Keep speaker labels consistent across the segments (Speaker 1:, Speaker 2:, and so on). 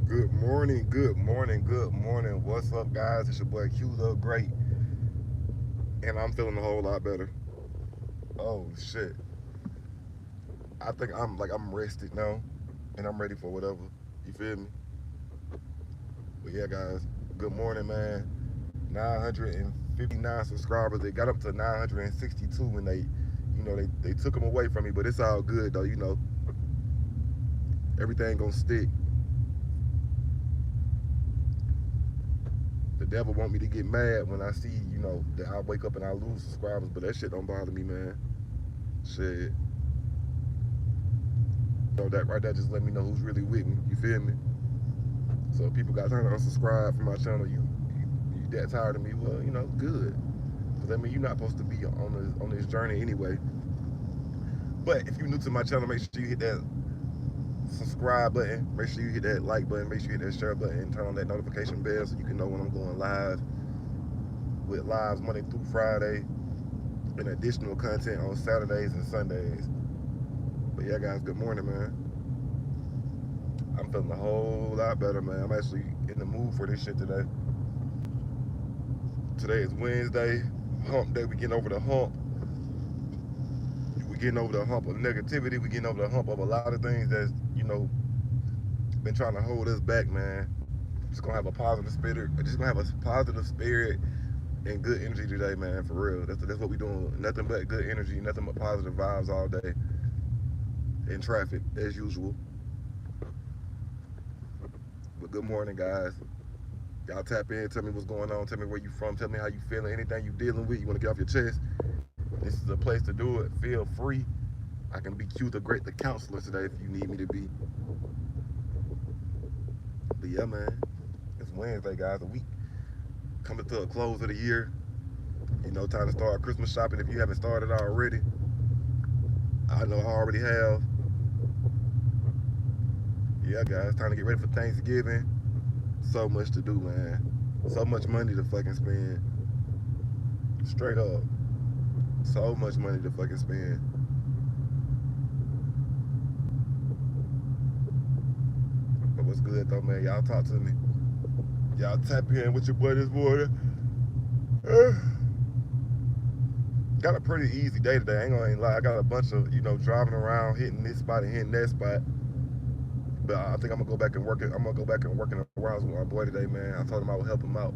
Speaker 1: Good morning, good morning, good morning. What's up, guys? It's your boy Q the Great, and I'm feeling a whole lot better. Oh shit. I think I'm rested now, and I'm ready for whatever. You feel me? But yeah, guys, good morning, man. 959 subscribers. They got up to 962 when they took them away from me, but it's all good though. Everything gonna stick. The devil want me to get mad when I see, that I wake up and I lose subscribers, but that shit don't bother me, man. Shit. That right there just let me know who's really with me. You feel me? So if people got time to unsubscribe from my channel, you that tired of me, well, good. Because I mean you're not supposed to be on this journey anyway. But if you're new to my channel, make sure you hit that subscribe button, make sure you hit that like button, make sure you hit that share button, and turn on that notification bell so you can know when I'm going live with lives Monday through Friday and additional content on Saturdays and Sundays. But yeah, guys, good morning, man. I'm feeling a whole lot better, man. I'm actually in the mood for this shit today. Today is Wednesday, hump day. We getting over the hump. We getting over the hump of negativity. We getting over the hump of a lot of things that's, been trying to hold us back, man. Just gonna have a positive spirit. Just gonna have a positive spirit and good energy today, man. For real. That's what we doing. Nothing but good energy, nothing but positive vibes all day. In traffic, as usual. But good morning, guys. Y'all tap in, tell me what's going on, tell me where you from, tell me how you feeling, anything you dealing with, you want to get off your chest. This is a place to do it. Feel free. I can be Q the Great, the counselor today if you need me to be. But yeah, man, it's Wednesday, guys. A week coming to a close of the year. Time to start Christmas shopping if you haven't started already. I know I already have. Yeah, guys, time to get ready for Thanksgiving. So much to do, man. So much money to fucking spend. Straight up. So much money to fucking spend. But what's good though, man? Y'all talk to me. Y'all tap in with your boy this morning. Uh, got a pretty easy day today. I ain't gonna lie. I got a bunch of, driving around, hitting this spot and hitting that spot. But I think I'm gonna go back and work it. I'm gonna go back and work in the warehouse with my boy today, man. I told him I would help him out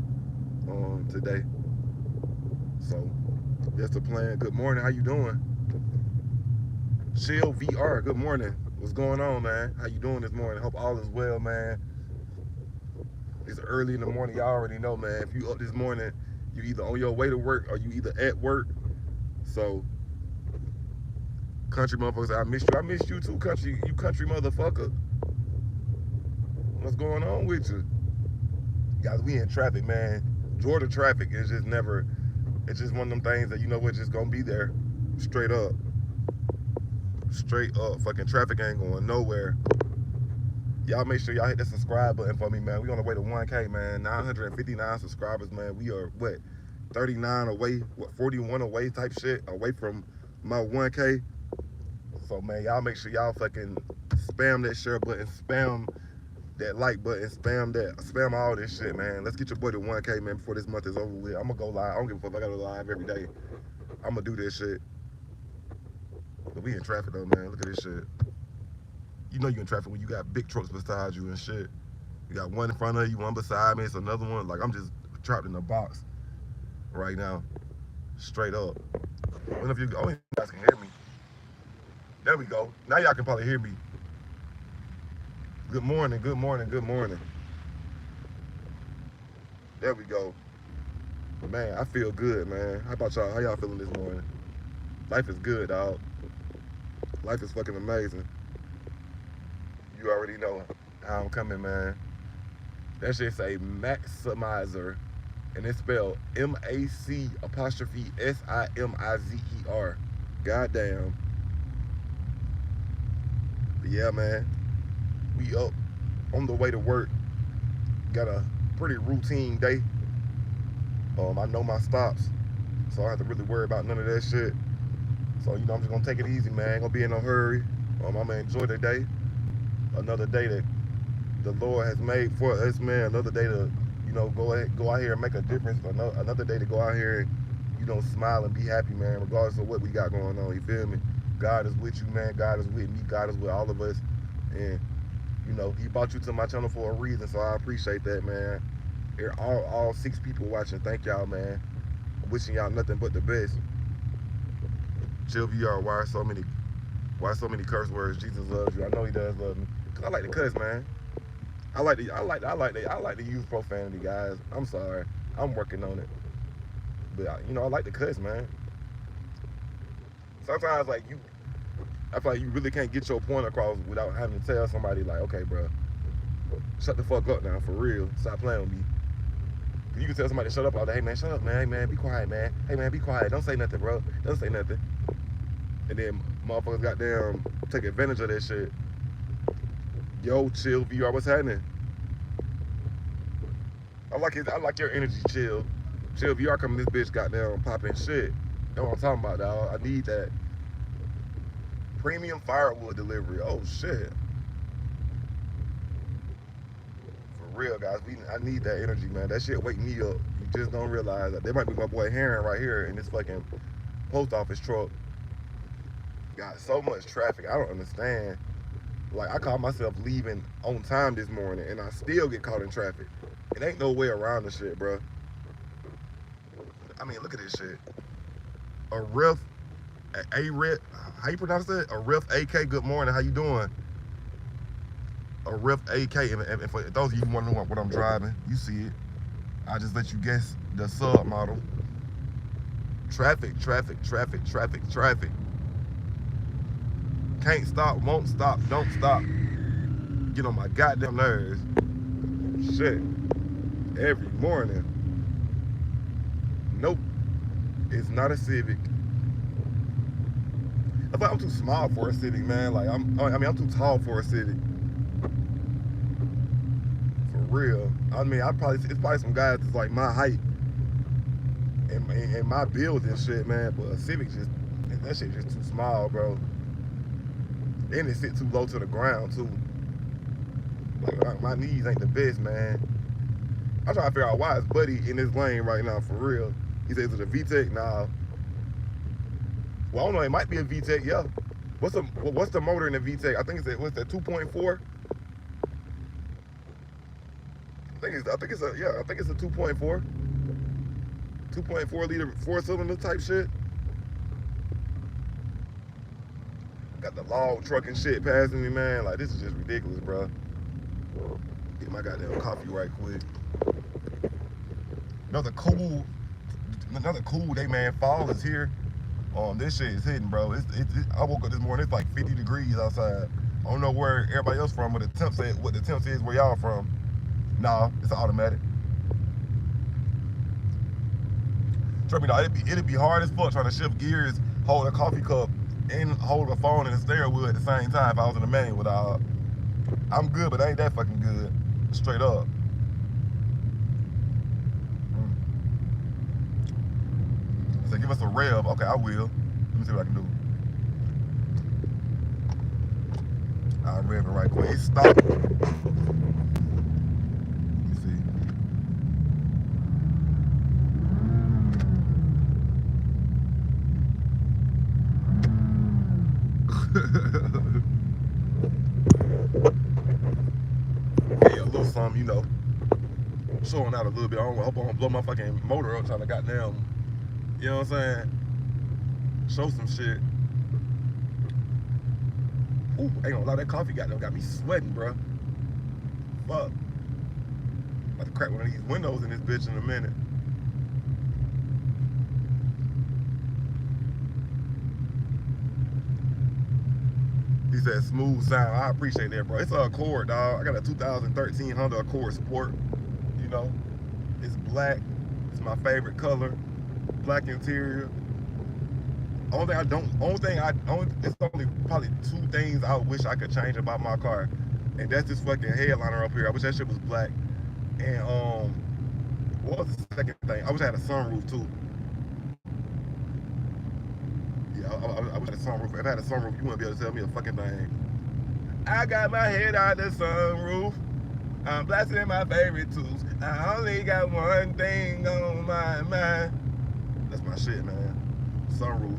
Speaker 1: today. So that's the plan. Good morning. How you doing? Chill VR. Good morning. What's going on, man? How you doing this morning? Hope all is well, man. It's early in the morning. Y'all already know, man. If you up this morning, you either on your way to work or you either at work. So, country motherfuckers, I miss you. I miss you too, country. You country motherfucker. What's going on with you? Guys, we in traffic, man. Georgia traffic is just never. It's just one of them things that what, just gonna be there, straight up, straight up. Fucking traffic ain't going nowhere. Y'all make sure y'all hit the subscribe button for me, man. We on the way to 1K, man. 959 subscribers, man. We are what, 39 away, what, 41 away type shit, away from my 1K. So man, y'all make sure y'all fucking spam that share button, spam that like button, spam all this shit, man. Let's get your boy to 1K, man, before this month is over with. I'm gonna go live. I don't give a fuck if I gotta go live every day. I'm gonna do this shit. But we in traffic though, man. Look at this shit. You know you in traffic when you got big trucks beside you and shit. You got one in front of you, one beside me, it's another one. Like I'm just trapped in a box right now. Straight up. What if you you guys can hear me? There we go. Now y'all can probably hear me. Good morning, good morning, good morning. There we go. Man, I feel good, man. How about y'all? How y'all feeling this morning? Life is good, dog. Life is fucking amazing. You already know how I'm coming, man. That shit say Maximizer, and it's spelled M-A-C apostrophe S-I-M-I-Z-E-R. Goddamn. But yeah, man. We up on the way to work. Got a pretty routine day. I know my stops, so I don't have to really worry about none of that shit. So, I'm just gonna take it easy, man. Ain't gonna be in no hurry. I'm gonna enjoy the day. Another day that the Lord has made for us, man. Another day to, go out here and make a difference. Another day to go out here and, smile and be happy, man, regardless of what we got going on. You feel me? God is with you, man. God is with me. God is with all of us. And, He brought you to my channel for a reason, so I appreciate that, man. All 6 people watching, thank y'all, man. Wishing y'all nothing but the best. Chill VR, why so many curse words? Jesus loves you. I know He does love me. Cause I like to cuss, man. I like to use profanity, guys. I'm sorry. I'm working on it. But I like to cuss, man. Sometimes I feel like you really can't get your point across without having to tell somebody like, okay, bro, shut the fuck up now, for real. Stop playing with me. You can tell somebody to shut up all day. Hey man, shut up, man. Hey man, be quiet, man. Hey man, be quiet. Don't say nothing, bro. Don't say nothing. And then motherfuckers goddamn take advantage of that shit. Yo, Chill VR, what's happening? I like your energy, Chill. Chill VR coming this bitch goddamn popping shit. That's what I'm talking about, dog. I need that. Premium firewood delivery. Oh shit. For real, guys. I need that energy, man. That shit wake me up. You just don't realize that. There might be my boy Heron right here in this fucking post office truck. Got so much traffic. I don't understand. Like, I caught myself leaving on time this morning, and I still get caught in traffic. It ain't no way around the shit, bro. I mean, look at this shit. A Riff, how you pronounce that? A Riff AK, good morning, how you doing? A Riff AK, and for those of you who want to know what I'm driving, you see it. I just let you guess the sub model. Traffic. Can't stop, won't stop, don't stop. Get on my goddamn nerves. Shit. Every morning. Nope. It's not a Civic. I thought I'm too small for a Civic, man. Like, I'm too tall for a Civic. For real. I mean, it's probably some guys that's like my height and my build and shit, man. But a Civic that shit just too small, bro. And it sit too low to the ground too. Like, my knees ain't the best, man. I'm trying to figure out why is Buddy in this lane right now, for real. He says it's a VTEC. Nah. Well, I don't know. It might be a VTEC. Yeah. What's the motor in the VTEC? I think it's what's that 2.4. I think it's a 2.4. 2.4 liter 4-cylinder type shit. Got the log truck and shit passing me, man. Like, this is just ridiculous, bro. Get my goddamn coffee right quick. Another cool day, man. Fall is here. This shit is hitting, bro. I woke up this morning, it's like 50 degrees outside. I don't know where everybody else from, but what the temps is where y'all from. Nah, it's an automatic. Trust me, dog, it'd be hard as fuck trying to shift gears, hold a coffee cup, and hold a phone and a steering wheel at the same time if I was in a manual, dog. I'm good, but I ain't that fucking good. Straight up. So give us a rev. Okay, I will. Let me see what I can do. I'll rev it right quick. It stopped. Let me see. Yeah, a little something, showing out a little bit. I hope I don't blow my fucking motor up trying to goddamn, you know what I'm saying? Show some shit. Ooh, ain't gonna lie, that coffee got me sweating, bro. Fuck. About to crack one of these windows in this bitch in a minute. He said smooth sound. I appreciate that, bro. It's an Accord, dog. I got a 2013 Honda Accord Sport. It's black. It's my favorite color. Black interior. It's only probably 2 things I wish I could change about my car. And that's this fucking headliner up here. I wish that shit was black. And what was the second thing? I wish I had a sunroof too. Yeah, I wish I had a sunroof. If I had a sunroof, you wouldn't be able to tell me a fucking thing. I got my head out the sunroof. I'm blasting my favorite tunes. I only got one thing on my mind. That's my shit, man. Sunroof.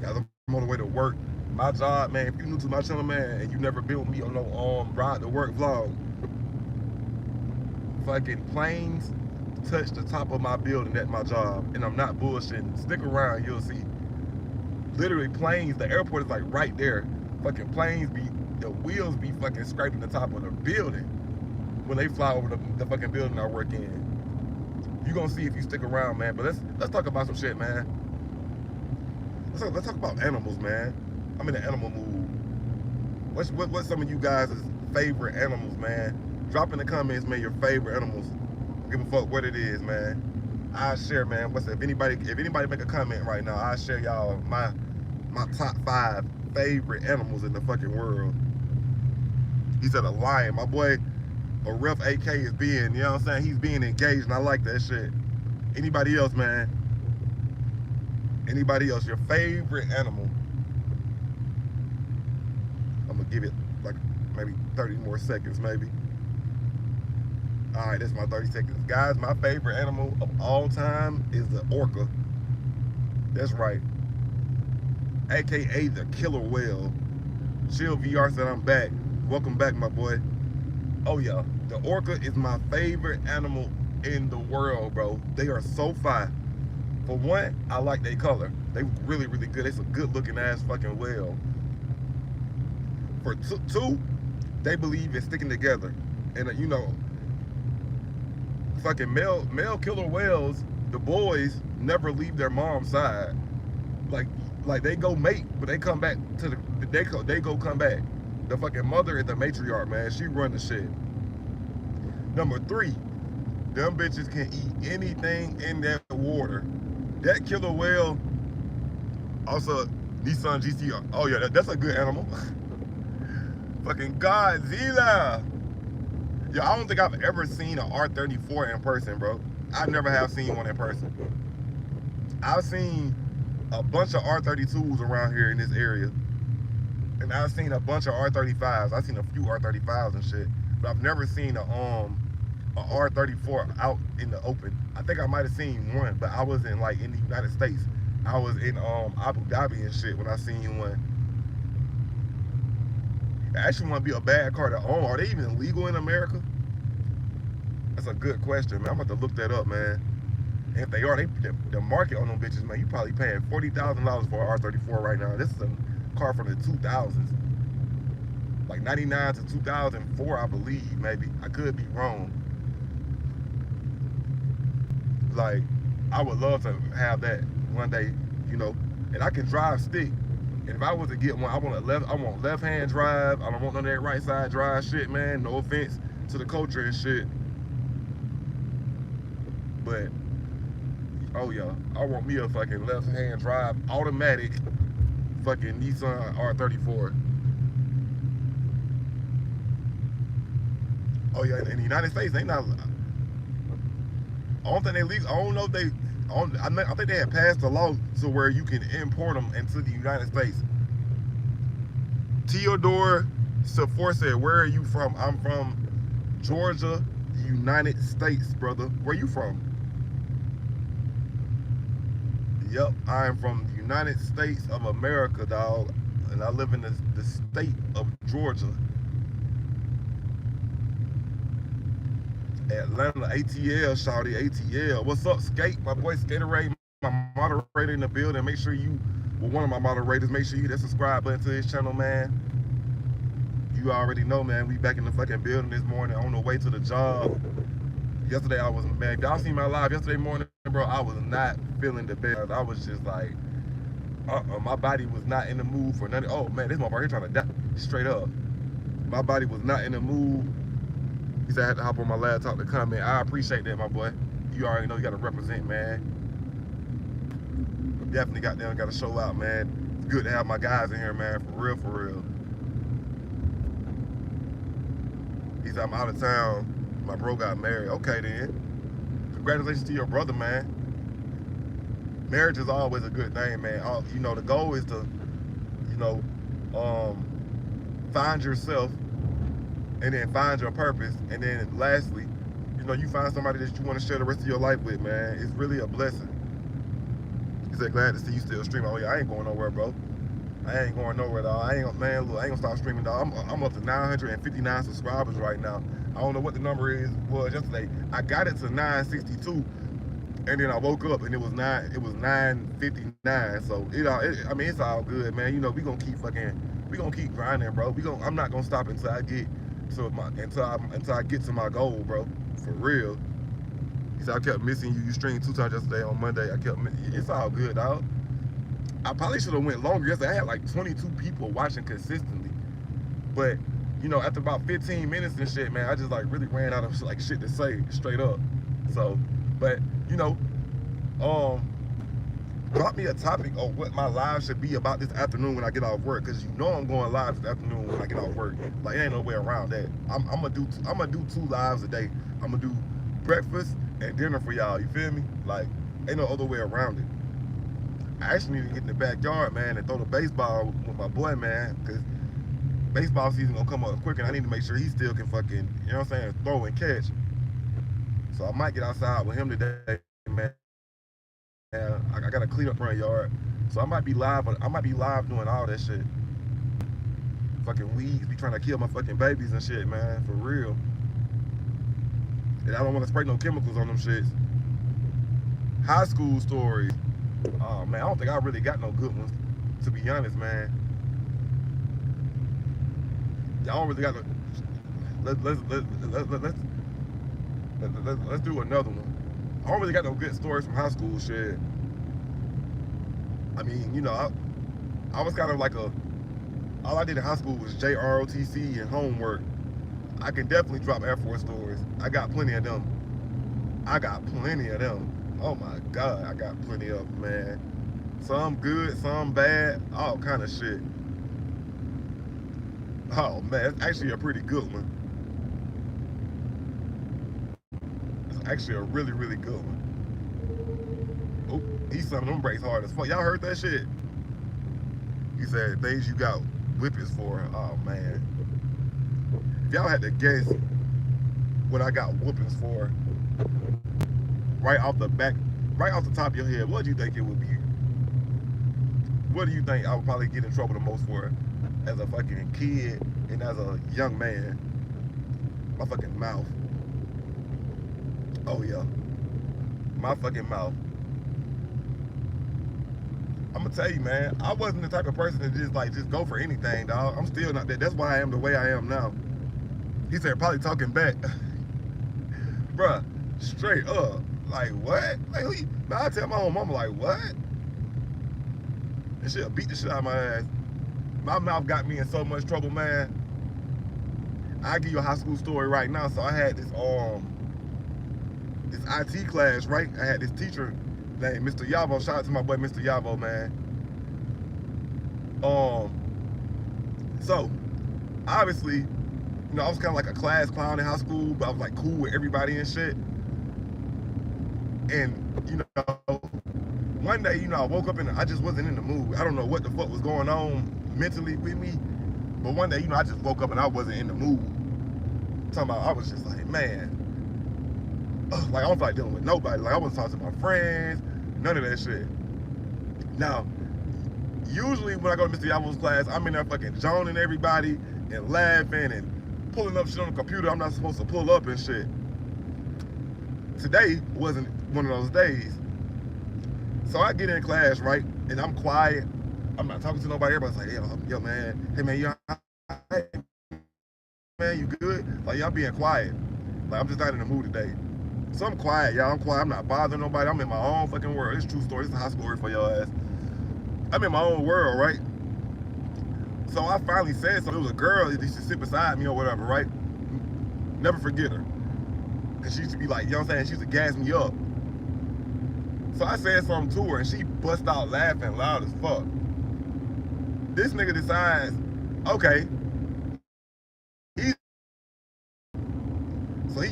Speaker 1: Guys, I'm on the way to work. My job, man, if you new to my channel, man, and you never been with me on no ride to work vlog, fucking planes touch the top of my building at my job, and I'm not bullshitting. Stick around, you'll see. Literally planes, the airport is like right there. Fucking planes be, the wheels be fucking scraping the top of the building when they fly over the fucking building I work in. You gonna see if you stick around, man. But let's talk about some shit, man. Let's talk about animals, man. I'm in the animal mood. What's some of you guys' favorite animals, man? Drop in the comments, man, your favorite animals. Give a fuck what it is, man. I share, man. If anybody make a comment right now, I share y'all my top 5 favorite animals in the fucking world. He said a lion. My boy, a Ref AK is being, you know what I'm saying? He's being engaged, and I like that shit. Anybody else, man? Anybody else? Your favorite animal? I'm gonna give it like maybe 30 more seconds, maybe. All right, that's my 30 seconds. Guys, my favorite animal of all time is the orca. That's right. AKA the killer whale. Chill VR said I'm back. Welcome back, my boy. Oh yeah, the orca is my favorite animal in the world, bro. They are so fine. For one, I like their color. They really, really good. It's a good looking ass fucking whale. For two, they believe in sticking together. And you know, fucking male killer whales, the boys never leave their mom's side. Like they go mate, but they come back to they go come back. The fucking mother is the matriarch, man. She run the shit. Number 3, them bitches can eat anything in that water. That killer whale, also Nissan GT. Oh yeah, that's a good animal. Fucking Godzilla. Yo, I don't think I've ever seen an R34 in person, bro. I never have seen one in person. I've seen a bunch of R32s around here in this area. And I've seen a bunch of R35s. I've seen a few R35s and shit. But I've never seen a R34 out in the open. I think I might have seen one, but I was in like in the United States. I was in Abu Dhabi and shit when I seen one. I actually want to be a bad car to own. Are they even legal in America? That's a good question, man. I'm about to look that up, man. And if they are, the market on them bitches, man, you probably paying $40,000 for an R34 right now. This is a car from the 2000s. Like 99 to 2004, I believe, maybe. I could be wrong. Like, I would love to have that one day, you know. And I can drive stick. And if I was to get one, I want left-hand drive. I don't want none of that right side drive shit, man. No offense to the culture and shit. But, oh yeah, I want me a fucking left-hand drive, automatic, fucking Nissan R34. Oh yeah, in the United States, they not. I don't think they legal. I don't know if they. I think they had passed a law to where you can import them into the United States. Theodore Sefor said, "Where are you from?" I'm from Georgia, United States, brother. Where you from? Yep, I am from the United States of America, dog, and I live in the state of Georgia. Atlanta, ATL, shawty, ATL. What's up, Skate? My boy Skaterade, my moderator in the building. Make sure you, well, one of my moderators, make sure you hit that subscribe button to his channel, man. You already know, man, we back in the fucking building this morning on the way to the job. Yesterday I was, man, y'all seen my live yesterday morning, bro, I was not feeling the best. I was just like, my body was not in the mood for nothing. Oh, man, this motherfucker here trying to die, straight up. My body was not in the mood. He said I had to hop on my laptop to comment. I appreciate that, my boy. You already know you got to represent, man. Definitely got to show out, man. It's good to have my guys in here, man, for real, for real. He said I'm out of town. My bro got married. Okay, then. Congratulations to your brother, man. Marriage is always a good thing, man. You know, the goal is to, you know, find yourself, and then find your purpose, and then lastly, you know, you find somebody that you want to share the rest of your life with, man. It's really a blessing. He said, glad to see you still streaming. Oh yeah, I ain't going nowhere, bro. I ain't going nowhere, dog. I ain't gonna stop streaming, dog. I'm up to 959 subscribers right now. I don't know what the number was yesterday. I got it to 962, and then I woke up and it was 959. So I mean, it's all good, man. You know, we gonna keep grinding, bro. I'm not gonna stop until I get to my goal, bro. For real. He said, I kept missing you. You streamed 2 times yesterday on Monday. It's all good, dog. I probably should have went longer yesterday. I had like 22 people watching consistently. But, you know, after about 15 minutes and shit, man, I just like really ran out of like shit to say straight up. So, but, you know, drop me a topic of what my live should be about this afternoon when I get off work, because you know I'm going live this afternoon when I get off work. Like, ain't no way around that. I'm gonna do 2 lives a day. I'm gonna do breakfast and dinner for y'all. You feel me? Like, ain't no other way around it. I actually need to get in the backyard, man, and throw the baseball with my boy, man, because baseball season gonna come up quick, and I need to make sure he still can fucking, you know what I'm saying, throw and catch. So I might get outside with him today, man. And I gotta clean up front yard, so I might be live doing all that shit. Fucking weeds be trying to kill my fucking babies and shit, man, for real. And I don't want to spray no chemicals on them shits. High school stories. Oh man, I don't think I really got no good ones, to be honest, man. I don't really got no. Let's do another one. I don't really got no good stories from high school shit. I mean, you know, I was kind of like all I did in high school was JROTC and homework. I can definitely drop Air Force stories. I got plenty of them. Oh my God, I got plenty of them, man. Some good, some bad, all kind of shit. Oh man, it's actually a pretty good one. It's actually a really, really good one. Oh, he's slamming them brakes hard as fuck. Y'all heard that shit? He said, things you got whippets for. Oh man. If y'all had to guess what I got whoopings for, right off the top of your head, what do you think it would be? What do you think I would probably get in trouble the most for as a fucking kid and as a young man? My fucking mouth. Oh yeah. My fucking mouth. I'm gonna tell you, man, I wasn't the type of person to just go for anything, dog. I'm still not that. That's why I am the way I am now. He said, probably talking back. Bruh, straight up. Like, what? Like, I tell my own mama, like, what? And she'll beat the shit out of my ass. My mouth got me in so much trouble, man. I'll give you a high school story right now. So I had this IT class, right? I had this teacher named Mr. Yavo. Shout out to my boy, Mr. Yavo, man. So, obviously, you know, I was kind of like a class clown in high school, but I was like cool with everybody and shit. And, you know, one day, you know, I woke up and I just wasn't in the mood. I don't know what the fuck was going on mentally with me. But one day, you know, I just woke up and I wasn't in the mood. Talking about, I was just like, man, like I don't feel like dealing with nobody. Like I wasn't talking to my friends, none of that shit. Now, usually when I go to Mr. Yavo's class, I'm in there fucking joning everybody and laughing and pulling up shit on the computer I'm not supposed to pull up and shit. Today wasn't one of those days. So I get in class, right, and I'm quiet. I'm not talking to nobody. Everybody's like, yo man, hey man, you all right? Man, you good? Like, y'all being quiet. Like, I'm just not in the mood today. So I'm quiet, y'all. I'm quiet. I'm not bothering nobody. I'm in my own fucking world. It's a true story. It's a high story for your ass. I'm in my own world, right? So I finally said something. It was a girl that used to sit beside me or whatever, right? Never forget her. Cause she used to be like, you know what I'm saying? She used to gas me up. So I said something to her and she bust out laughing loud as fuck. This nigga decides, okay. So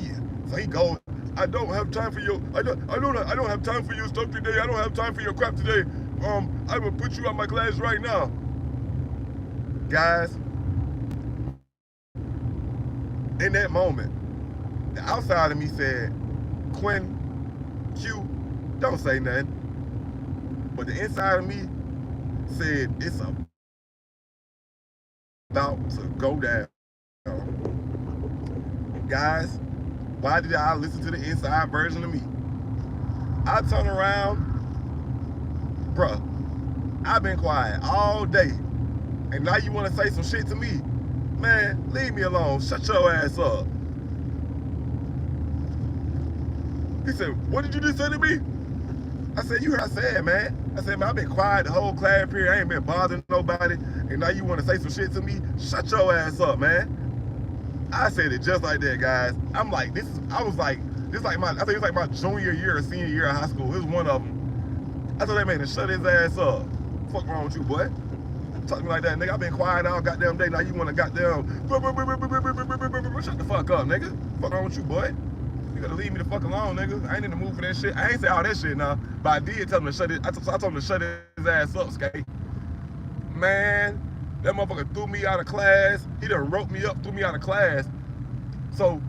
Speaker 1: he goes, I don't have time for your, I don't have time for your stuff today. I don't have time for your crap today. I will put you out my class right now. Guys, in that moment, the outside of me said, Quinn, Q, don't say nothing. But the inside of me said, it's about to go down. Guys, why did I listen to the inside version of me? I turn around, bruh, I've been quiet all day. And now you want to say some shit to me? Man, leave me alone. Shut your ass up. He said, what did you just say to me? I said, you heard what I said, man. I said, man, I've been quiet the whole class period. I ain't been bothering nobody. And now you want to say some shit to me? Shut your ass up, man. I said it just like that, guys. I'm like, I think it was like my junior year or senior year of high school. It was one of them. I told that man to shut his ass up. Fuck wrong with you, boy? Talk to me like that, nigga. I've been quiet all goddamn day. Now you want to goddamn shut the fuck up, nigga. Fuck wrong with you, boy? You gotta leave me the fuck alone, nigga. I ain't in the mood for that shit. I ain't say all that shit now, but I did tell him to shut it. I told him to shut his ass up, Skate. Man, that motherfucker threw me out of class. He done wrote me up, threw me out of class. So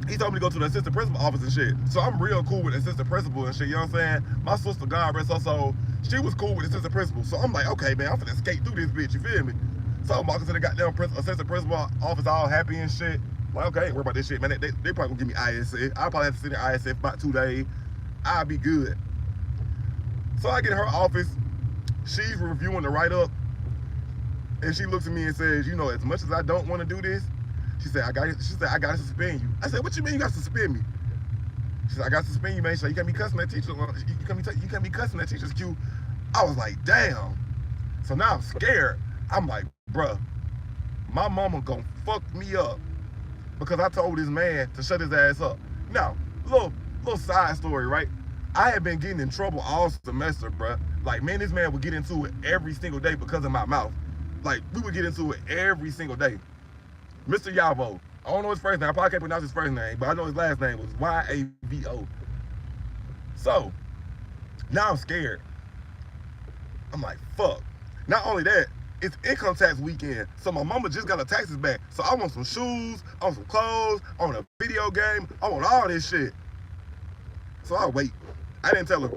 Speaker 1: he told me to go to the assistant principal office and shit. So I'm real cool with the assistant principal and shit, you know what I'm saying? My sister, God rest her soul, she was cool with the assistant principal. So I'm like, okay, man, I'm finna skate through this bitch, you feel me? So I'm walking to the goddamn assistant principal office all happy and shit. Like, okay, I ain't worried about this shit, man. They probably gonna give me ISF. I'll probably have to sit in ISF about 2 days. I'll be good. So I get in her office, she's reviewing the write-up, and she looks at me and says, you know, as much as I don't want to do this, she said, I gotta suspend you. I said, what you mean you gotta suspend me? She said, I gotta suspend you, man. She said, you can't be cussing that teacher. You can't be cussing that teacher's Q. I was like, damn. So now I'm scared. I'm like, bruh, my mama gonna fuck me up because I told this man to shut his ass up. Now, little side story, right? I had been getting in trouble all semester, bruh. Like, man, this man would get into it every single day because of my mouth. Like, we would get into it every single day. Mr. Yavo. I don't know his first name. I probably can't pronounce his first name, but I know his last name was Y-A-V-O. So, now I'm scared. I'm like, fuck. Not only that, it's income tax weekend, so my mama just got her taxes back. So I want some shoes, I want some clothes, I want a video game, I want all this shit. So I wait. I didn't tell her.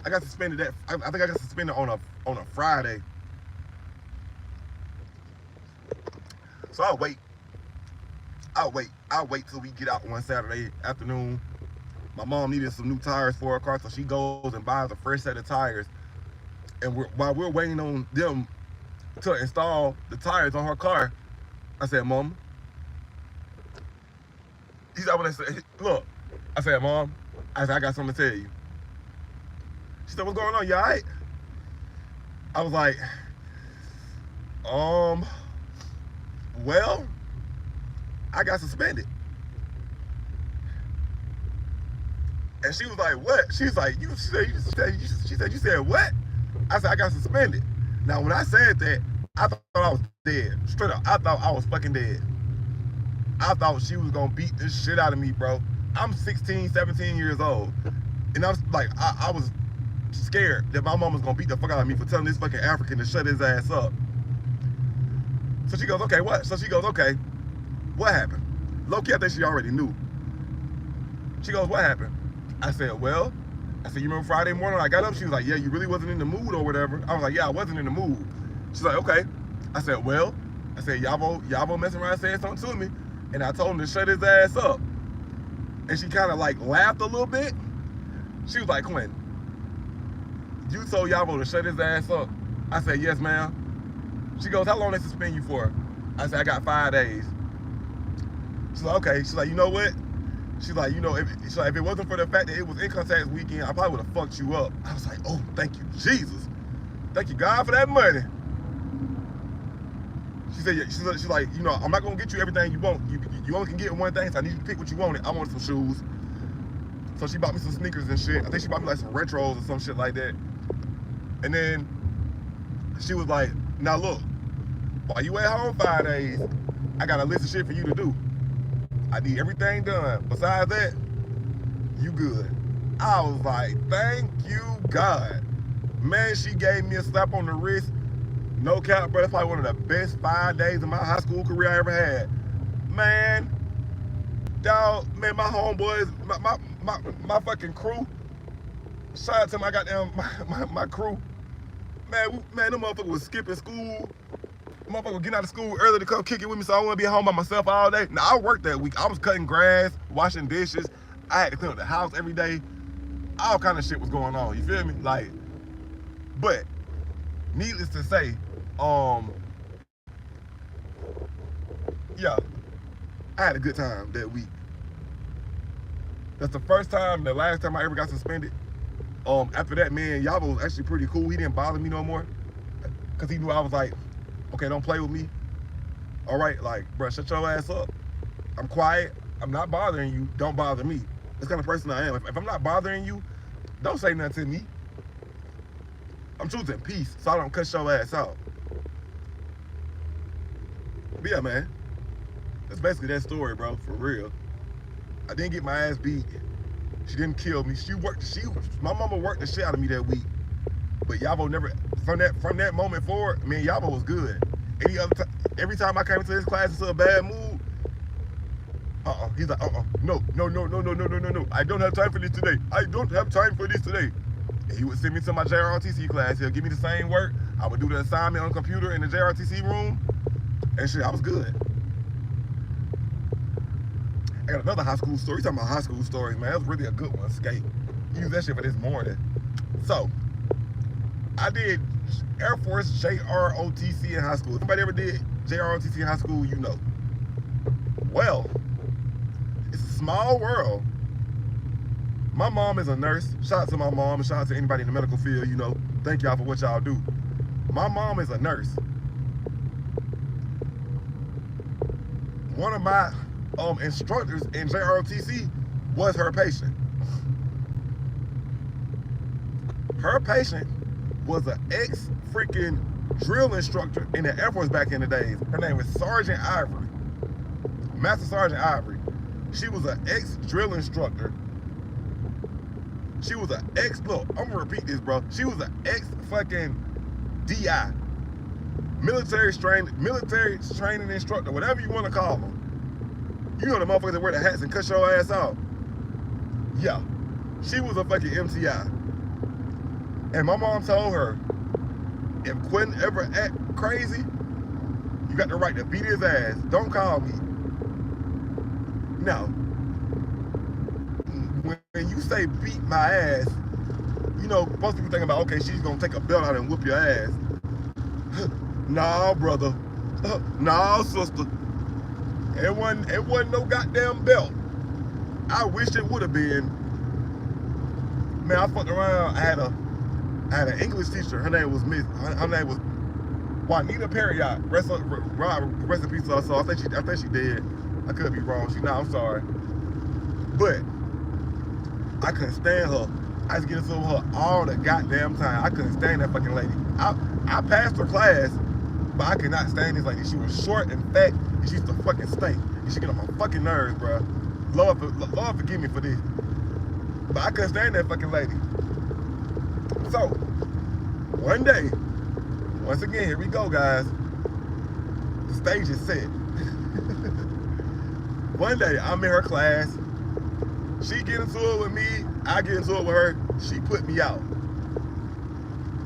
Speaker 1: I got suspended I think I got suspended on a Friday. So I'll wait till we get out one Saturday afternoon. My mom needed some new tires for her car, so she goes and buys a fresh set of tires. And while we're waiting on them to install the tires on her car, I said, Mom. Look, I said, Mom, I got something to tell you. She said, what's going on? You all right? I was like, well, I got suspended. And she was like, what? She was like, you said what? I said, I got suspended. Now, when I said that, I thought I was dead. Straight up, I thought I was fucking dead. I thought she was gonna beat this shit out of me, bro. I'm 16, 17 years old. And I was like, I was scared that my mom was gonna beat the fuck out of me for telling this fucking African to shut his ass up. So she goes, okay, what? So she goes, okay, what happened? Low-key, I think she already knew. She goes, what happened? I said, you remember Friday morning when I got up? She was like, yeah, you really wasn't in the mood or whatever. I was like, yeah, I wasn't in the mood. She's like, okay. I said, Yavo messing around saying something to me. And I told him to shut his ass up. And she kind of like laughed a little bit. She was like, Quinn, you told Yavo to shut his ass up? I said, yes, ma'am. She goes, how long they suspend you for? I said, I got 5 days. She's like, okay. She's like, you know what? She's like, you know, if it wasn't for the fact that it was income tax weekend, I probably would have fucked you up. I was like, oh, thank you, Jesus. Thank you, God, for that money. She said, she's like, you know, I'm not going to get you everything you want. You only can get one thing, so I need you to pick what you wanted. I wanted some shoes. So she bought me some sneakers and shit. I think she bought me like some retros or some shit like that. And then she was like, now look, while you at home 5 days, I got a list of shit for you to do. I need everything done. Besides that, you good. I was like, thank you, God. Man, she gave me a slap on the wrist. No cap, bro. That's probably one of the best 5 days of my high school career I ever had. Man, dog, man, my homeboys, my fucking crew. Shout out to my goddamn my crew. Man, them motherfuckers was skipping school. Motherfucker was getting out of school early to come kick it with me, so I wouldn't be home by myself all day. Now, I worked that week. I was cutting grass, washing dishes. I had to clean up the house every day. All kind of shit was going on, you feel me? Like, but, needless to say, yeah, I had a good time that week. That's the first time, the last time I ever got suspended. After that, man, Yabo was actually pretty cool. He didn't bother me no more. Cause he knew I was like, okay, don't play with me. All right, like, bro, shut your ass up. I'm quiet. I'm not bothering you. Don't bother me. That's the kind of person I am. If I'm not bothering you, don't say nothing to me. I'm choosing peace, so I don't cut your ass out. But yeah, man. That's basically that story, bro, for real. I didn't get my ass beat. She didn't kill me. My mama worked the shit out of me that week. But Yabo never, from that moment forward, me and Yabo was good. Every time I came into his class into a bad mood, he's like, no. I don't have time for this today. I don't have time for this today. And he would send me to my JROTC class. He'll give me the same work. I would do the assignment on the computer in the JROTC room. And shit, I was good. I got another high school story. You talking about high school stories, man. That was really a good one, Skate. Use that shit for this morning. So, I did Air Force JROTC in high school. If anybody ever did JROTC in high school, you know. Well, it's a small world. My mom is a nurse. Shout out to my mom and shout out to anybody in the medical field, you know. Thank y'all for what y'all do. My mom is a nurse. One of my instructors in JROTC was her patient. Her patient was an ex-freaking drill instructor in the Air Force back in the days. Her name was Sergeant Ivory. Master Sergeant Ivory. She was an ex-drill instructor. She was an look, I'm gonna repeat this, bro. She was an ex-fucking DI. Military training instructor, whatever you wanna call them. You know the motherfuckers that wear the hats and cut your ass out. Yeah, she was a fucking MTI. And my mom told her, if Quentin ever act crazy, you got the right to beat his ass. Don't call me. Now, when you say beat my ass, you know, most people think about, okay, she's gonna take a belt out and whoop your ass. Nah, brother. Nah, sister. It wasn't no goddamn belt. I wish it would have been. Man, I fucked around. I had an English teacher. Her name was Her name was Juanita Perriott. Rest in peace to her soul. I think she did. I could be wrong. I'm sorry. But I couldn't stand her. I used to get into her all the goddamn time. I couldn't stand that fucking lady. I passed her class, but I could not stand this lady. She was short and fat, and she used to fucking stink. And she get on my fucking nerves, bro. Lord forgive me for this. But I couldn't stand that fucking lady. So, one day, once again, here we go, guys. The stage is set. One day, I'm in her class. She get into it with me. I get into it with her. She put me out.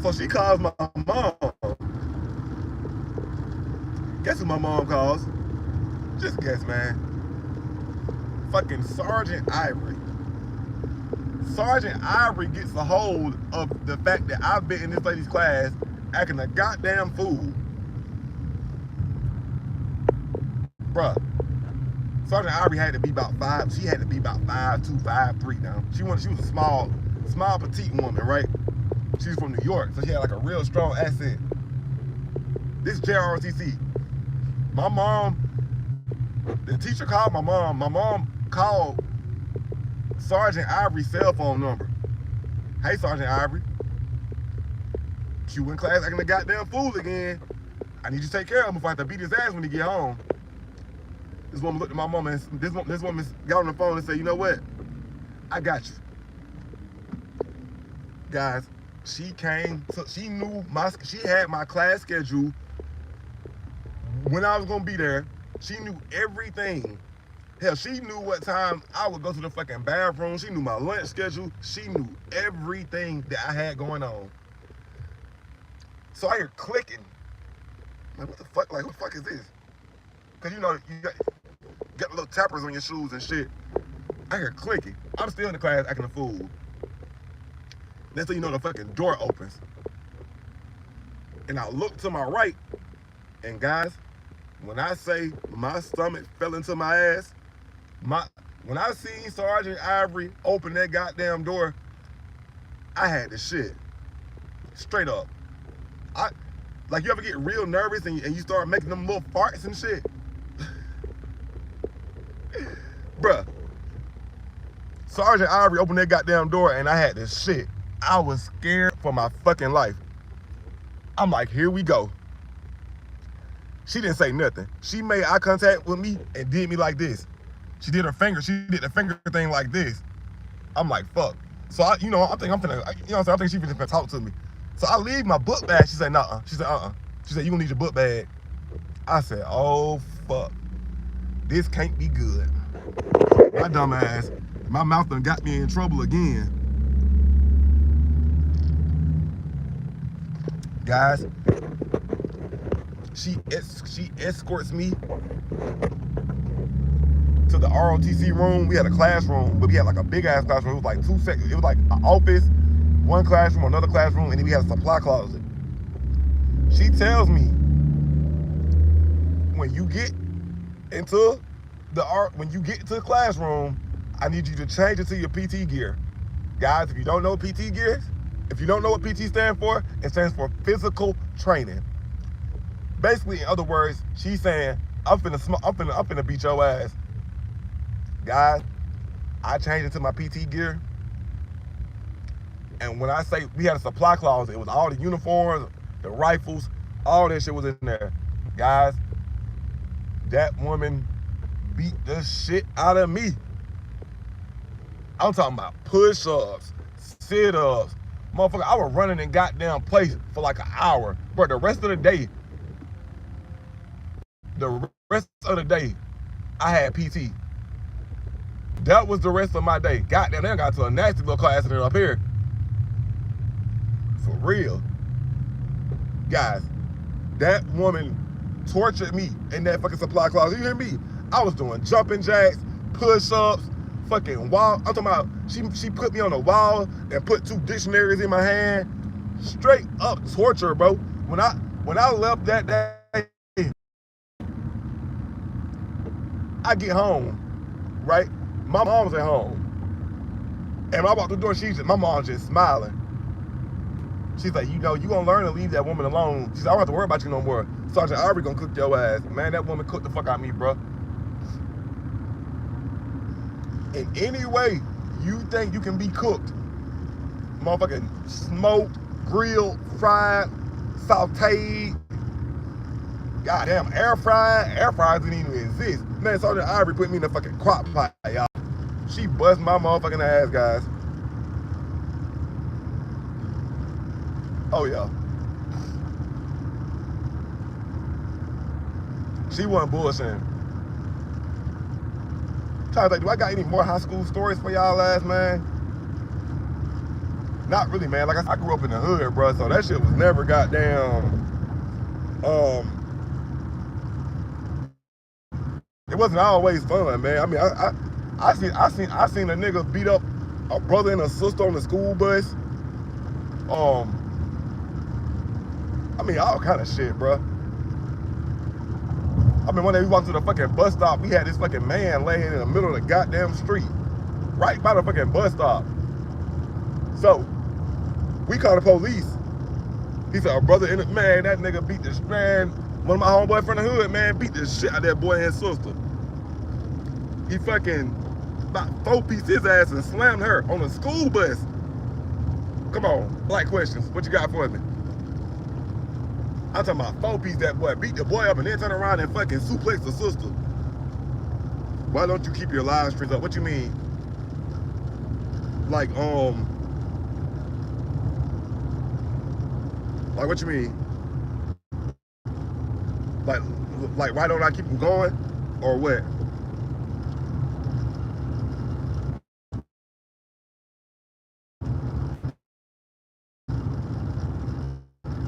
Speaker 1: So she calls my mom. Guess who my mom calls? Just guess, man. Fucking Sergeant Ivory. Sergeant Ivory gets a hold of the fact that I've been in this lady's class acting a goddamn fool. Bruh. Sergeant Ivory had to be about 5. She had to be about 5'2", 5'3" now. She was a small, petite woman, right? She was from New York, so she had like a real strong accent. This JROTC. My mom, the teacher called my mom. My mom called Sergeant Ivory's cell phone number. Hey, Sergeant Ivory. You in class acting a goddamn fool again. I need you to take care of him before I have to beat his ass when he get home. This woman looked at my mom and this woman got on the phone and said, you know what? I got you. Guys, she knew she had my class schedule when I was gonna be there. She knew everything. Hell, she knew what time I would go to the fucking bathroom. She knew my lunch schedule. She knew everything that I had going on. So I hear clicking. Like, what the fuck? Like, what the fuck is this? Because you know, you got little tappers on your shoes and shit. I hear clicking. I'm still in the class acting a fool. Next thing you know, the fucking door opens. And I look to my right, and guys, when I say my stomach fell into my ass, when I seen Sergeant Ivory open that goddamn door, I had the shit. Straight up. Like, you ever get real nervous and you start making them little farts and shit? Bruh. Sergeant Ivory opened that goddamn door and I had this shit. I was scared for my fucking life. I'm like, here we go. She didn't say nothing. She made eye contact with me and did me like this. She did the finger thing like this. I'm like, fuck. So I think she finna talk to me. So I leave my book bag. She said, nuh-uh. She said, uh-uh. She said, you gonna need your book bag. I said, oh, fuck. This can't be good. My dumb ass, my mouth done got me in trouble again. Guys, she escorts me to the ROTC room. We had a classroom, but we had like a big ass classroom. It was like it was like an office, one classroom, another classroom, and then we had a supply closet. She tells me, when you get into the classroom, I need you to change it to your PT gear. Guys, if you don't know PT gear, if you don't know what PT stands for, it stands for physical training. Basically, in other words, she's saying, I'm finna beat your ass. Guys, I changed into my PT gear. And when I say we had a supply closet, it was all the uniforms, the rifles, all that shit was in there. Guys, that woman beat the shit out of me. I'm talking about push-ups, sit-ups. Motherfucker, I was running in goddamn place for like an hour. But the rest of the day, I had PT. That was the rest of my day. Goddamn, they got to a nasty little car accident up here. For real. Guys, that woman tortured me in that fucking supply closet. You hear me? I was doing jumping jacks, push-ups, fucking wall. I'm talking about, she put me on the wall and put 2 dictionaries in my hand. Straight up torture, bro. When I left that day, I get home, right? My mom's at home. And when I walk through the door, my mom's just smiling. She's like, you gonna learn to leave that woman alone. She said, I don't have to worry about you no more. Sergeant Ivory gonna cook your ass. Man, that woman cooked the fuck out of me, bro. In any way you think you can be cooked, motherfucking smoked, grilled, fried, sauteed, goddamn air fryers didn't even exist. Man, Sergeant Ivory put me in the fucking crock pot, y'all. She bust my motherfucking ass, guys. Oh yeah. She wasn't bullshitting. Trying to think, do I got any more high school stories for y'all ass, man? Not really, man. Like I grew up in the hood, bro, so that shit was never goddamn. It wasn't always fun, man. I mean, I seen a nigga beat up a brother and a sister on the school bus. I mean, all kind of shit, bro. I mean, one day we walked to the fucking bus stop, we had this fucking man laying in the middle of the goddamn street, right by the fucking bus stop. So, we called the police. He said, brother, man, that nigga beat this, man, one of my homeboys from the hood, man, beat the shit out of that boy and his sister. He fucking about 4-pieced his ass and slammed her on a school bus. Come on, black questions, what you got for me? I'm talking about 4-piece that boy, beat the boy up and then turn around and fucking suplex the sister. Why don't you keep your live streams up? What you mean? Like what you mean? Like, why don't I keep them going, or what?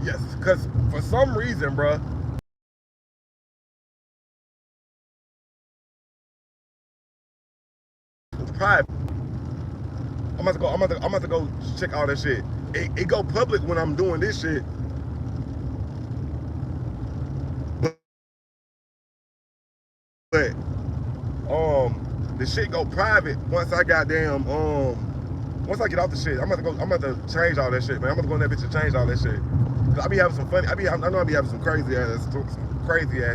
Speaker 1: Yes, because for some reason, bro, it's private. I'm about to go check all that shit. It go public when I'm doing this shit. But the shit go private once I once I get off the shit. I'm about to change all that shit, man. I'm about to go in that bitch and change all that shit. Cause I be having some funny, I know I be having some crazy ass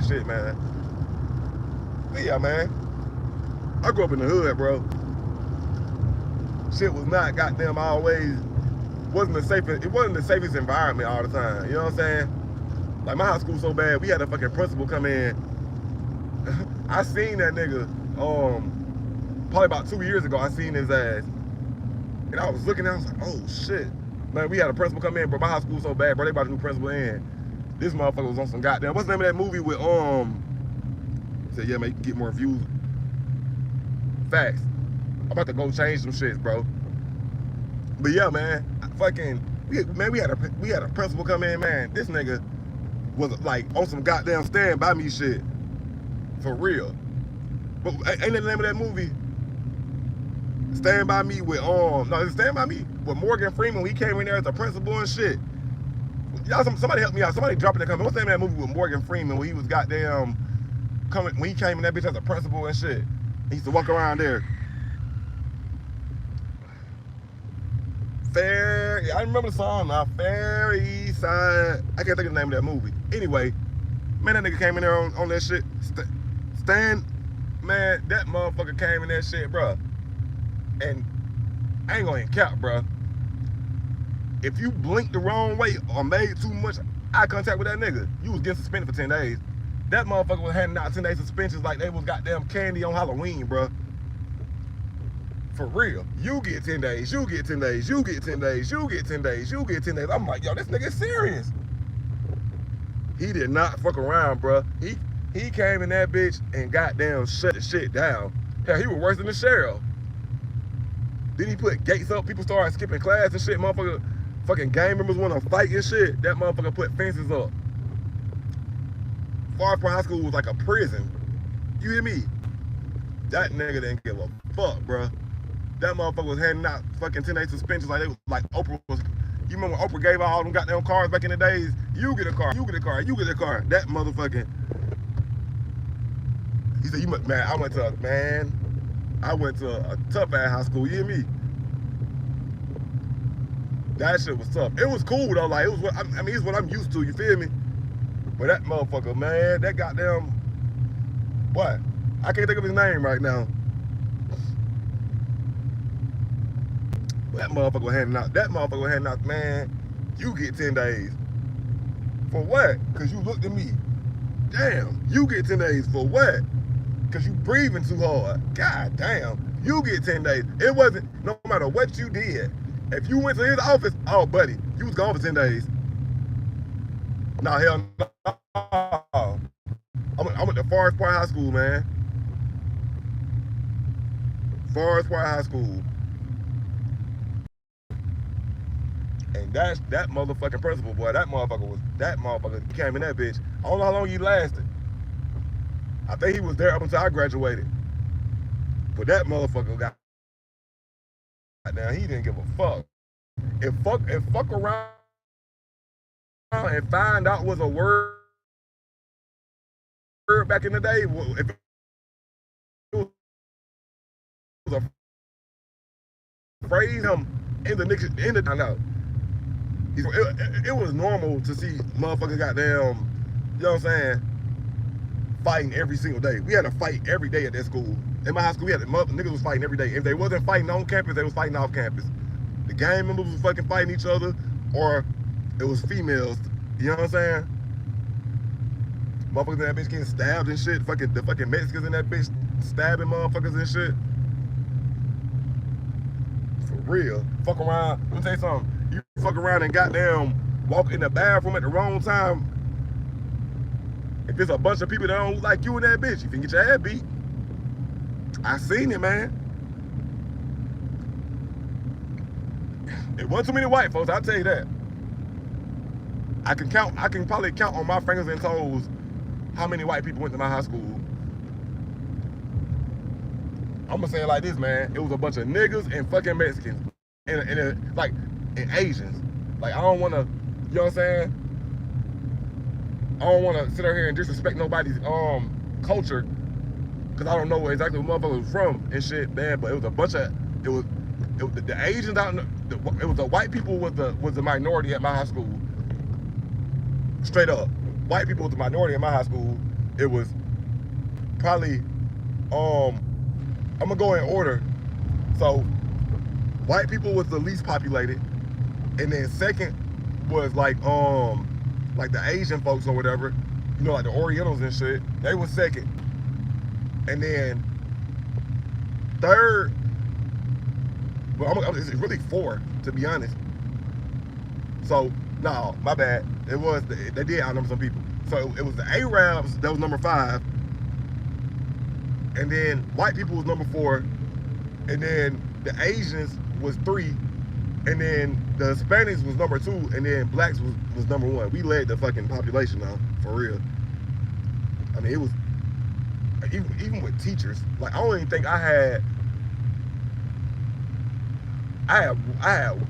Speaker 1: shit, man. But yeah, man. I grew up in the hood, bro. Shit was not goddamn always, wasn't the safest, it wasn't the safest environment all the time. You know what I'm saying? Like my high school so bad, we had a fucking principal come in. I seen that nigga, probably about 2 years ago, I seen his ass. And I was looking at him, I was like, oh shit. Man, we had a principal come in, bro. My high school so bad, bro. They brought a new principal in. This motherfucker was on some goddamn, what's the name of that movie with, said, yeah, man, you can get more views. Facts. I'm about to go change some shits, bro. But yeah, man, we had a principal come in, man. This nigga was like on some goddamn Stand By Me shit. For real. But ain't that the name of that movie? Stand By Me with no, it's Stand By Me with Morgan Freeman when he came in there as a principal and shit. Y'all, somebody help me out. Somebody drop in the comment. What's the name of that movie with Morgan Freeman when he was goddamn coming, when he came in that bitch as a principal and shit? He used to walk around there. I remember the song now. Fair East Side. I can't think of the name of that movie. Anyway, man, that nigga came in there on that shit. Man, that motherfucker came in that shit, bro. And I ain't gonna even cap, bro. If you blinked the wrong way or made too much eye contact with that nigga, you was getting suspended for 10 days. That motherfucker was handing out 10-day suspensions like they was goddamn candy on Halloween, bro. For real. You get 10 days, you get 10 days, you get 10 days, you get 10 days, you get 10 days. I'm like, yo, this nigga is serious. He did not fuck around, bro. He came in that bitch and goddamn shut the shit down. Hell, he was worse than the sheriff. Then he put gates up. People started skipping class and shit. Motherfucker, fucking gang members want to fight and shit. That motherfucker put fences up. Forest Point High School was like a prison. You hear me? That nigga didn't give a fuck, bro. That motherfucker was handing out fucking 10-day suspensions like they was like Oprah was. You remember when Oprah gave out all them goddamn cars back in the days? You get a car, you get a car, you get a car. That motherfucking. He said, man, I went to a tough ass high school, you hear me? That shit was tough. It was cool though, like it was what, I mean, it's what I'm used to, you feel me? But that motherfucker, man, that goddamn, what? I can't think of his name right now. That motherfucker was handing out, man, you get 10 days. For what? Cause you looked at me. Damn, you get 10 days for what? Cause you breathing too hard. God damn, you get 10 days. It wasn't, no matter what you did, if you went to his office, oh buddy, you was gone for 10 days. Nah, hell no. I went to Forest Point High School, man. Forest Point High School. And that motherfucking principal, boy, that motherfucker came in that bitch. I don't know how long he lasted. I think he was there up until I graduated. But that motherfucker got down, he didn't give a fuck. If fuck around and find out was a word back in the day, if it was a phrase him in the time out. It was normal to see motherfuckers goddamn, you know what I'm saying, fighting every single day. We had a fight every day at that school. In my high school, we had niggas was fighting every day. If they wasn't fighting on campus, they was fighting off campus. The gang members was fucking fighting each other, or it was females. You know what I'm saying? Motherfuckers in that bitch getting stabbed and shit. The fucking Mexicans in that bitch stabbing motherfuckers and shit. For real. Fuck around. Let me tell you something. You fuck around and goddamn walk in the bathroom at the wrong time. If it's a bunch of people that don't like you and that bitch, you can get your ass beat. I seen it, man. It wasn't too many white folks, I'll tell you that. I can probably count on my fingers and toes how many white people went to my high school. I'm gonna say it like this, man. It was a bunch of niggas and fucking Mexicans and Asians. Like, I don't wanna, you know what I'm saying? I don't wanna sit here and disrespect nobody's culture, because I don't know exactly where motherfuckers was from and shit, man. But it was a bunch of, the Asians out, it was the white people was the minority at my high school. Straight up, white people was the minority at my high school. It was probably, I'm gonna go in order. So, white people was the least populated, and then second was like the Asian folks or whatever, you know, like the Orientals and shit. They was second, and then third. Well, it's really four, to be honest. So, no, my bad. It was, they did outnumber some people. So it was the Arabs that was number 5. And then white people was number 4. And then the Asians was 3. And then the Hispanics was number 2. And then blacks was number 1. We led the fucking population now, for real. I mean, it was, even with teachers, like, I don't even think I had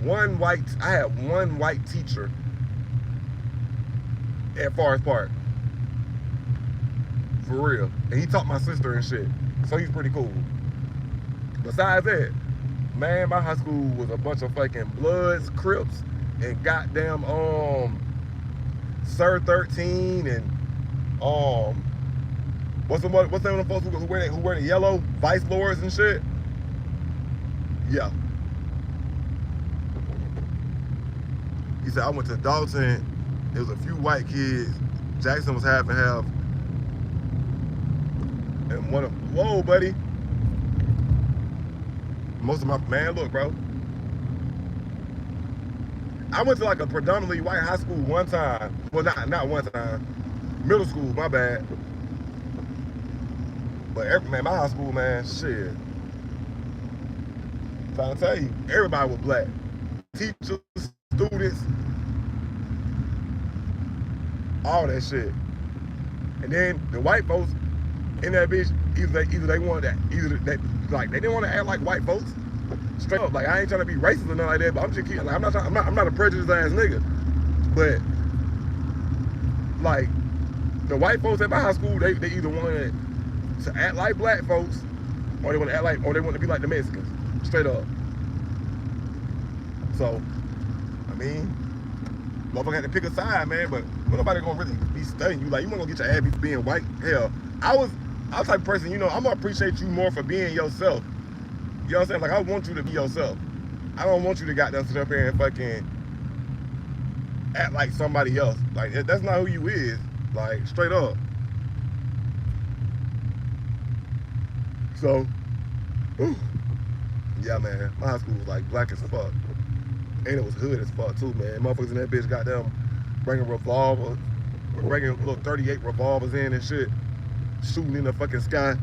Speaker 1: one white teacher at Forest Park, for real, and he taught my sister and shit, so he's pretty cool. Besides that, man, my high school was a bunch of fucking Bloods, Crips, and goddamn Sir 13 and what's some of the folks who wear the yellow Vice Lords and shit. Yeah. He said, I went to Dalton. There was a few white kids. Jackson was half and half. And one of, whoa, buddy. Most of my, man, look, bro. I went to like a predominantly white high school one time. Well, not one time. Middle school, my bad. But man, my high school, man, shit. I'm trying to tell you, everybody was black. Teachers, students, all that shit. And then the white folks in that bitch, either they wanted that, like, they didn't want to act like white folks. Straight up, like, I ain't trying to be racist or nothing like that, but I'm just kidding. Like, I'm not a prejudiced ass nigga. But like, the white folks at my high school, they either wanted to act like black folks, or they want to act like, or they want to be like the Mexicans. Straight up. So, I mean, motherfucker had to pick a side, man, but nobody gonna really be studying you. Like, you wanna get your ass beat being white? Hell, I was the type of person, you know, I'm gonna appreciate you more for being yourself. You know what I'm saying? Like, I want you to be yourself. I don't want you to goddamn sit up here and fucking act like somebody else. Like, that's not who you is. Like, straight up. So, whew. Yeah, man, my high school was like black as fuck. And it was hood as fuck too, man. Motherfuckers in that bitch got them bringing revolvers, bringing little 38 revolvers in and shit, shooting in the fucking sky.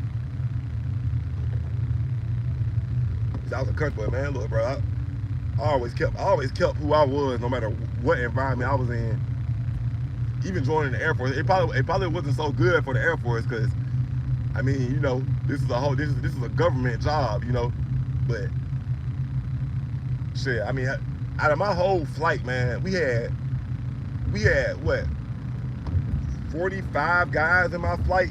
Speaker 1: I was a country boy, man. Look, bro, I always kept who I was, no matter what environment I was in. Even joining the Air Force, it probably wasn't so good for the Air Force, because, I mean, you know, this is a government job, you know, but shit, I mean, out of my whole flight, man, we had what, 45 guys in my flight,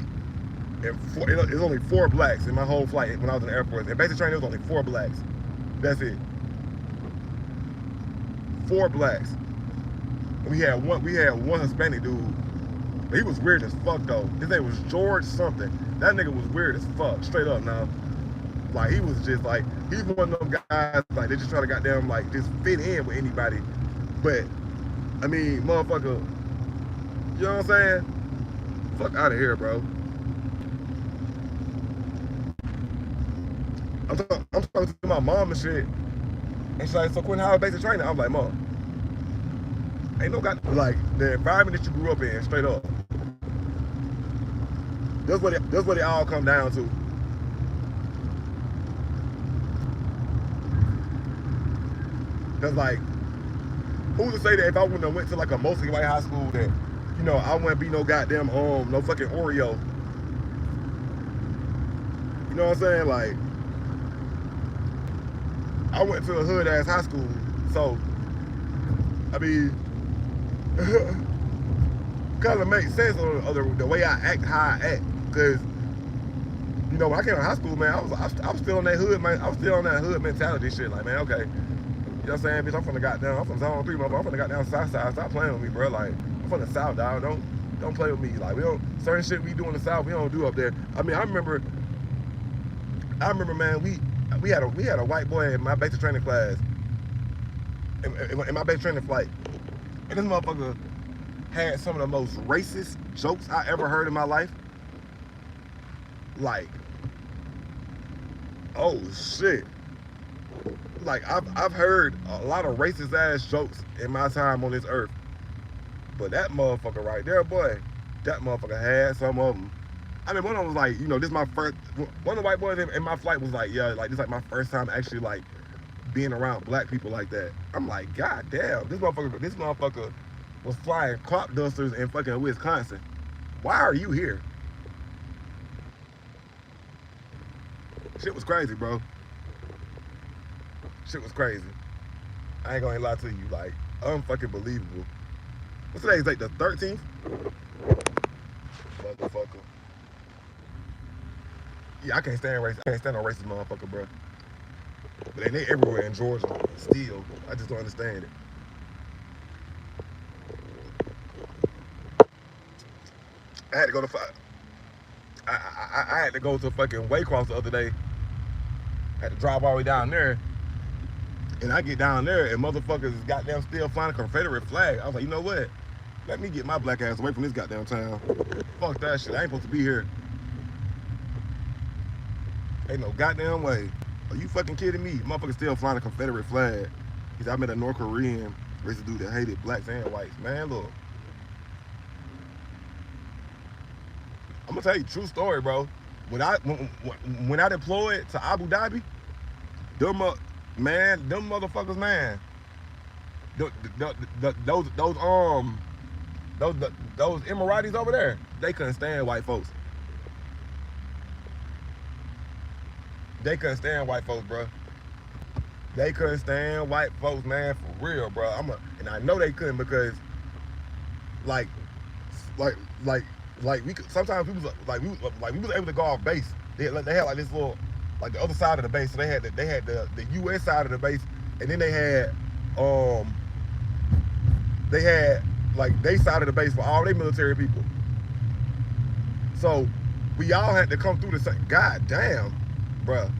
Speaker 1: and it was only 4 blacks in my whole flight when I was in the Air Force. In basic training, it was only 4 blacks. That's it. 4 blacks. We had one Hispanic dude. He was weird as fuck though. His name was George something. That nigga was weird as fuck, straight up now. Like, he was just like, he's one of them guys, like, they just try to goddamn, like, just fit in with anybody. But, I mean, motherfucker, you know what I'm saying? Fuck out of here, bro. I'm talking to my mom and shit. And she's like, so Quentin, how was basic training? I'm like, Mom, ain't no like, the environment that you grew up in, straight up. That's what it all come down to. Cause like, who's to say that if I wouldn't have went to like a mostly white high school that, you know, I wouldn't be no goddamn no fucking Oreo. You know what I'm saying? Like, I went to a hood ass high school, so I mean, kind of makes sense of the way I act, how I act, because you know when I came to high school, man, I was still on that hood, man. I was still on that hood mentality shit. Like, man, okay, you know what I'm saying, bitch, I'm from the goddamn, I'm from Zone 3, motherfucker. I'm from the goddamn South Side. Stop playing with me, bro. Like, I'm from the South, dog. Don't play with me. Like, we don't certain shit we do in the South, we don't do up there. I mean, I remember, man, we had a white boy in my basic training class, in my basic training flight, and this motherfucker had some of the most racist jokes I ever heard in my life. Like, oh shit. Like, I've heard a lot of racist ass jokes in my time on this earth. But that motherfucker right there, boy, that motherfucker had some of them. I mean, one of them was like, you know, this is my first, one of the white boys in my flight was like, yeah, like, this is like my first time actually like being around black people like that. I'm like, god damn, this motherfucker was flying crop dusters in fucking Wisconsin. Why are you here? Shit was crazy, bro. Shit was crazy. I ain't gonna lie to you, like, unfucking believable. What's today? It's like the 13th? Motherfucker. Yeah, I can't stand race. I can't stand no racist motherfucker, bro. But they everywhere in Georgia. Still, I just don't understand it. I had to go to I had to go to fucking Waycross the other day. I had to drive all the way down there. And I get down there and motherfuckers is goddamn still flying a Confederate flag. I was like, you know what? Let me get my black ass away from this goddamn town. Fuck that shit. I ain't supposed to be here. Ain't no goddamn way. Are you fucking kidding me? Motherfuckers still flying a Confederate flag. He said, I met a North Korean racist dude that hated blacks and whites. Man, look. I'm gonna tell you a true story, bro. When I deployed to Abu Dhabi, them motherfuckers, man. Those Emiratis over there, they couldn't stand white folks. They couldn't stand white folks, bro. They couldn't stand white folks, man, for real, bro. And I know they couldn't because, like we could, sometimes we was able to go off base. They had like this little, like the other side of the base. So they had the U.S. side of the base, and then they had like they side of the base for all their military people. So we all had to come through the same. God damn, bruh.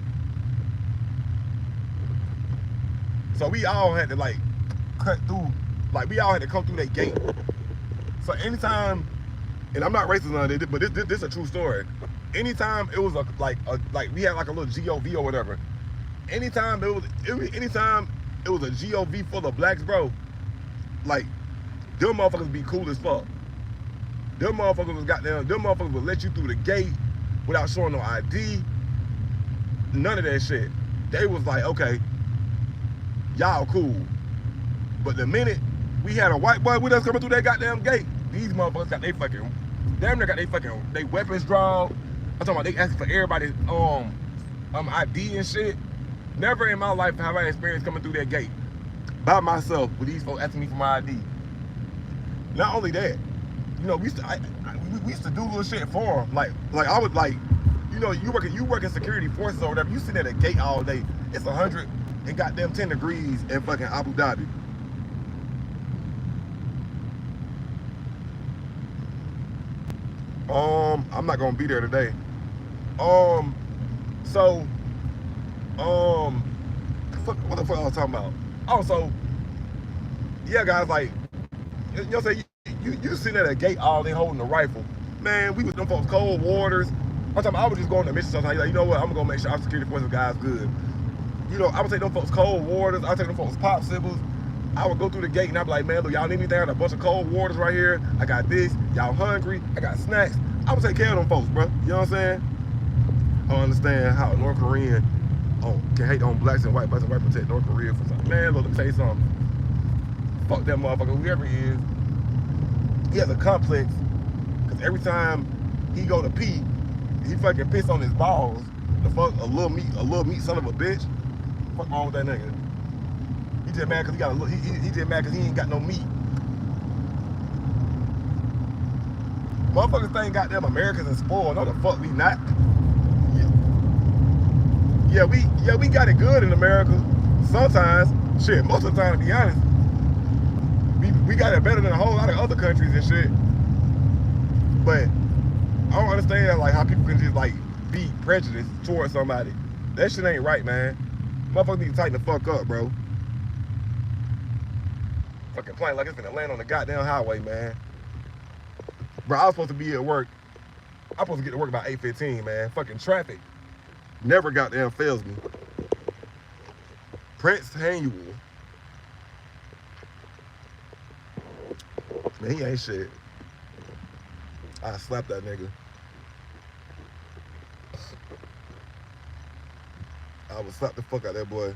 Speaker 1: So we all had to like cut through, like we all had to come through that gate. So anytime, and I'm not racist on it, but this is a true story. Anytime it was like we had like a little GOV or whatever. Anytime it was a GOV full of blacks, bro, like them motherfuckers be cool as fuck. Them motherfuckers would let you through the gate without showing no ID. None of that shit. They was like, okay, y'all cool. But the minute we had a white boy with us coming through that goddamn gate, these motherfuckers got they fucking, damn near got they weapons drawn. I'm talking about they asking for everybody's ID and shit. Never in my life have I experienced coming through that gate by myself with these folks asking me for my ID. Not only that, you know, we used to do little shit for them. Like I would like, you know, you work in security forces or whatever. You sit at a gate all day. It's 100 and goddamn 10 degrees in fucking Abu Dhabi. I'm not gonna be there today. So, what the fuck I was talking about? Oh, so, yeah, guys, like, you know, say you sitting at a gate all day holding a rifle. Man, we was them folks cold waters. I was just going to mission sometimes. Like, you know what? I'm gonna go make sure our security forces guys good. You know, I would take them folks cold waters. I would take them folks popsicles. I would go through the gate and I'd be like, man, look, y'all need anything? I got a bunch of cold waters right here. I got this. Y'all hungry? I got snacks. I would take care of them folks, bro. You know what I'm saying? I don't understand how North Korean can hate on blacks and white protect North Korea for something. Man, look, let me tell you something. Fuck that motherfucker, whoever he is. He has a complex, because every time he go to pee, he fucking piss on his balls. The fuck, a little meat son of a bitch. Fuck wrong with that nigga? He just mad because he got a he just mad because he ain't got no meat. Motherfuckers think goddamn Americans and spoiled. No, the fuck we not. Yeah, we got it good in America. Sometimes, shit, most of the time, to be honest, we got it better than a whole lot of other countries and shit. But I don't understand like how people can just like be prejudiced towards somebody. That shit ain't right, man. Motherfuckers need to tighten the fuck up, bro. Fucking plane like it's gonna land on the goddamn highway, man. Bro, I was supposed to be at work. I'm supposed to get to work about 8:15, man. Fucking traffic never goddamn fails me. Prince Hanuel. Man, he ain't shit. I slapped that nigga. I would slap the fuck out of that boy.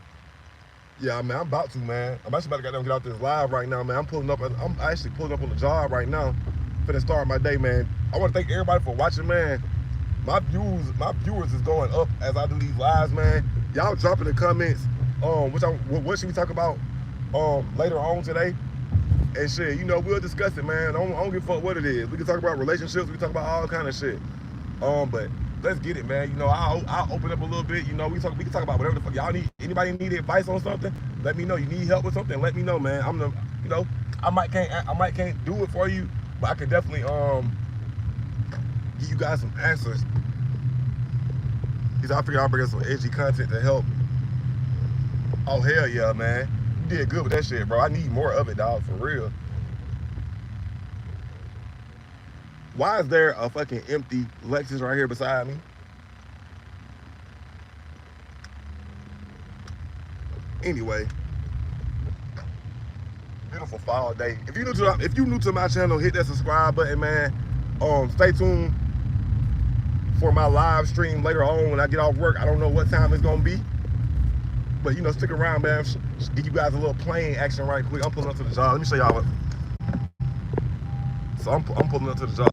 Speaker 1: Yeah, man, I'm about to, man. I'm actually about to get out this live right now, man. I'm actually pulling up on the job right now. Finna start my day, man. I want to thank everybody for watching, man. My viewers is going up as I do these lives, man. Y'all drop in the comments, what should we talk about later on today? And shit, you know, we'll discuss it, man. I don't give a fuck what it is. We can talk about relationships, we can talk about all kind of shit. But let's get it, man. You know, I'll open up a little bit. You know, we can talk about whatever the fuck y'all need. Anybody need advice on something? Let me know. You need help with something? Let me know, man. You know, I might can't do it for you, but I can definitely give you guys some answers. Because I figure I'll bring us some edgy content to help. Oh hell yeah, man. You did good with that shit, bro. I need more of it, dog, for real. Why is there a fucking empty Lexus right here beside me? Anyway, beautiful fall day. If you new to my channel, hit that subscribe button, man. Stay tuned for my live stream later on when I get off work. I don't know what time it's gonna be, but you know, stick around, man. Give you guys a little plane action right quick. I'm pulling up to the job. Let me show y'all what. So I'm pulling up to the job.